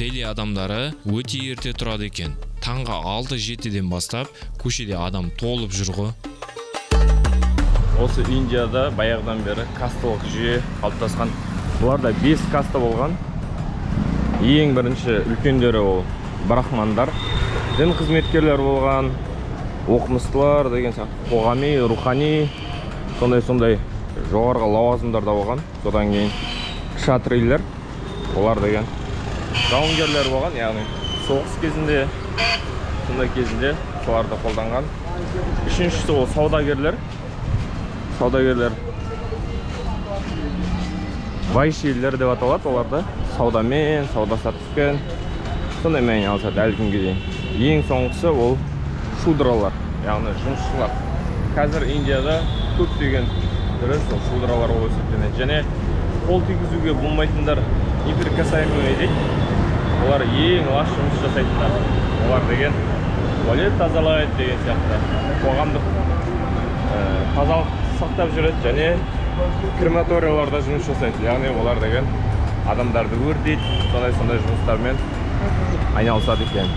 Дели адамдары өте ерте тұрады екен. Таңға 6-7-ден бастап көшеде адам толып жүр ғой. Осы Индияда баяғыдан бері касталық жүйе қалыптасқан. Бұларда 5 каста болған. Ең бірінші үлкендері ол брахмандар, дін қызметкерлер болған, оқымыстылар деген сияқты, қоғами, рухани, сондай жоғарғы лауазымдарда болған. Содан кейін кшатрилер, олар деген жауынгерлер болған, яғни соғыс кезінде, сондай кезінде соларды қолданған. Үшіншісі ол саудагерлер. Вайшилер деп аталады, оларды саудамен, сауда саттықпен сондаймен айналысады әлі күнге дейін. Ең соңғысы ол шудралар, яғни жұмысшылар. Қазір Индияда көптеген түрі сол шудралар болып есептеледі. Және қол тигізуге болмайтындар неприкасаемый дейді. Олар ең лас жұмыс жасайтындар. Олар деген туалет тазалайды деген сияқты. Қоғамдық тазалық сақтап жүреді және крематорияларда жұмыс жасайды. Яғни олар деген адамдарды өртейді, сондай жұмыстармен айналысады екен.